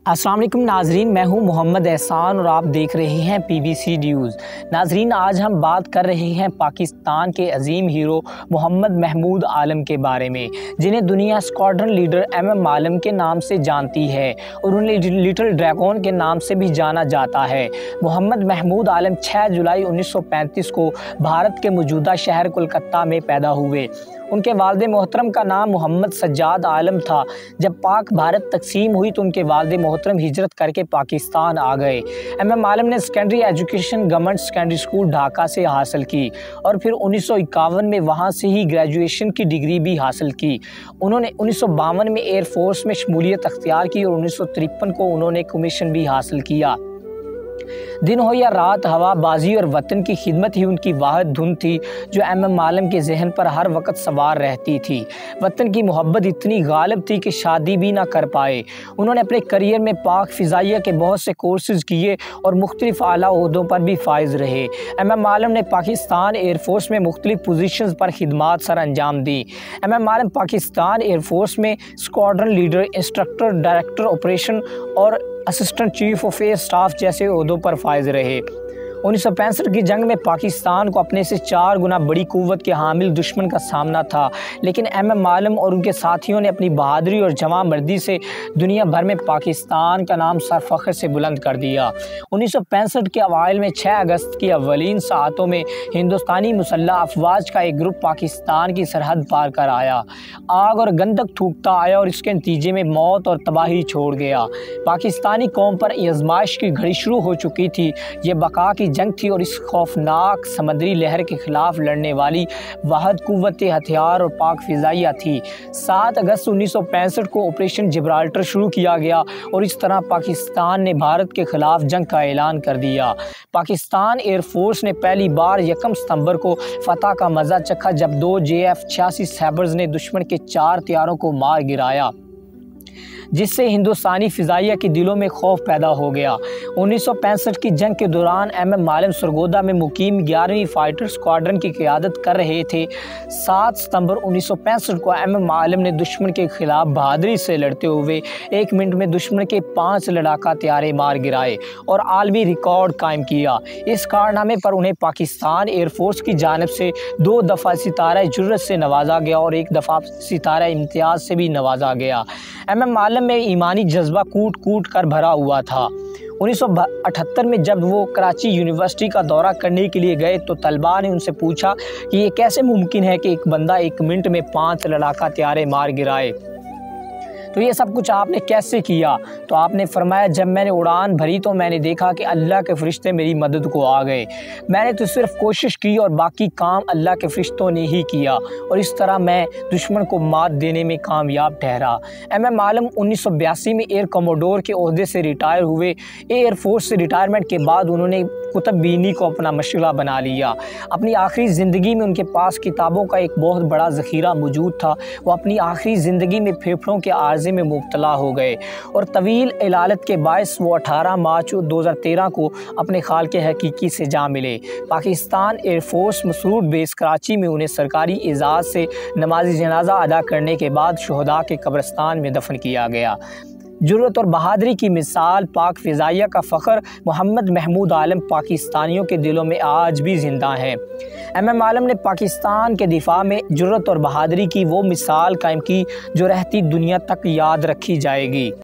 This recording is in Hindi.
अस्सलाम वालेकुम नाजरीन, मैं हूं मोहम्मद एहसान और आप देख रहे हैं PBC न्यूज़। नाजरीन, आज हम बात कर रहे हैं पाकिस्तान के अजीम हीरो मोहम्मद महमूद आलम के बारे में, जिन्हें दुनिया स्क्वाड्रन लीडर MM आलम के नाम से जानती है और उन्हें लिटिल ड्रैगन के नाम से भी जाना जाता है। मोहम्मद महमूद आलम 6 जुलाई 1935 को भारत के मौजूदा शहर कोलकाता में पैदा हुए। उनके वालिद मोहतरम का नाम मोहम्मद सज्जाद आलम था। जब पाक भारत तकसीम हुई तो उनके वालिद मोहतरम हिजरत करके पाकिस्तान आ गए। MM आलम ने secondary education government secondary school Dhaka से हासिल की और फिर 1951 में वहां से ही ग्रेजुएशन की डिग्री भी हासिल की। उन्होंने 1952 में एयरफोर्स में शमूलियत अख्तियार की और 1953 को उन्होंने कमीशन भी हासिल किया। दिन हो या रात, हवा बाजी और वतन की खिदमत ही उनकी वाहिद धुन थी जो MM आलम के जहन पर हर वक्त सवार रहती थी। वतन की मोहब्बत इतनी गालिब थी कि शादी भी ना कर पाए। उन्होंने अपने करियर में पाक फ़िज़ाइया के बहुत से कोर्सेज़ किए और मुख्तलिफ आला ओहदों पर भी फाइज रहे। MM आलम ने पाकिस्तान एयरफोर्स में मुख्तलिफ पोजीशंस पर खिदमात सर अंजाम दी। MM आलम पाकिस्तान एयरफोर्स में squadron leader, instructor, director operation और assistant chief of air staff जैसे ओहदों पर फाइज रहे। 1965 की जंग में पाकिस्तान को अपने से 4 गुना बड़ी कुव्वत के हामिल दुश्मन का सामना था, लेकिन MM आलम और उनके साथियों ने अपनी बहादुरी और जवां मर्दी से दुनिया भर में पाकिस्तान का नाम सर फ़ख्र से बुलंद कर दिया। 1965 के अवाइल में 6 अगस्त की अव्वलीन सातों में हिंदुस्तानी मुसल्लह अफवाज का एक ग्रुप पाकिस्तान की सरहद पार कर आया। आग और गंदक थूकता आया और इसके नतीजे में मौत और तबाही छोड़ गया। पाकिस्तानी कौम पर आजमाइश की घड़ी शुरू हो चुकी थी। ये बका की जंग थी और इस खौफनाक समुद्री लहर के खिलाफ लड़ने वाली वाहिद कुव्वत हथियार और पाक फ़िज़ाइया थी। 7 अगस्त 1965 को ऑपरेशन जिब्राल्टर शुरू किया गया और इस तरह पाकिस्तान ने भारत के खिलाफ जंग का ऐलान कर दिया। पाकिस्तान एयरफोर्स ने पहली बार 1 सितंबर को फतह का मज़ा चखा जब 2 JF-86 सैबर्स ने दुश्मन के 4 तैयारों को मार गिराया, जिससे हिंदुस्तानी फ़िज़ाइया के दिलों में खौफ पैदा हो गया। 1965 की जंग के दौरान MM आलम सरगोदा में मुकीम 11वीं फाइटर स्क्वाड्रन की क़यादत कर रहे थे। 7 सितंबर 1965 को MM आलम ने दुश्मन के खिलाफ बहादुरी से लड़ते हुए 1 मिनट में दुश्मन के 5 लड़ाका तैयारे मार गिराए और आलमी रिकॉर्ड कायम किया। इस कारनामे पर उन्हें पाकिस्तान एयरफोर्स की जानिब से 2 दफ़ा सितारा जुर्रत से नवाजा गया और 1 दफ़ा सितारा इम्तियाज़ से भी नवाजा गया। MM आलम में ईमानी जज्बा कूट कूट कर भरा हुआ था। 1978 में जब वो कराची यूनिवर्सिटी का दौरा करने के लिए गए तो तलबा ने उनसे पूछा कि ये कैसे मुमकिन है कि एक बंदा 1 मिनट में 5 लड़ाका तैयारे मार गिराए, तो ये सब कुछ आपने कैसे किया? तो आपने फरमाया, जब मैंने उड़ान भरी तो मैंने देखा कि अल्लाह के फरिश्ते मेरी मदद को आ गए। मैंने तो सिर्फ कोशिश की और बाकी काम अल्लाह के फरिश्तों ने ही किया और इस तरह मैं दुश्मन को मात देने में कामयाब ठहरा। MM आलम 1982 में एयर कमोडोर के ओहदे से रिटायर हुए। एयरफोर्स से रिटायरमेंट के बाद उन्होंने कुतुब बीनी को अपना मशगला बना लिया। अपनी आखिरी ज़िंदगी में उनके पास किताबों का एक बहुत बड़ा ज़ख़ीरा मौजूद था। वो अपनी आखिरी ज़िंदगी में फेफड़ों के आर्ज़े में मुब्तला हो गए और तवील इलालत के बायस वो 18 मार्च 2013 को अपने खाल के हकीकी से जा मिले। पाकिस्तान एयरफोर्स मसरूर बेस कराची में उन्हें सरकारी एजाज़ से नमाज़ जनाजा अदा करने के बाद शुहदा के कब्रिस्तान में दफन किया गया। जुर्रत और बहादुरी की मिसाल, पाक फ़िज़ाइया का फ़ख्र मोहम्मद महमूद आलम पाकिस्तानियों के दिलों में आज भी ज़िंदा हैं। MM आलम ने पाकिस्तान के दिफा में जुर्रत और बहादुरी की वो मिसाल कायम की जो रहती दुनिया तक याद रखी जाएगी।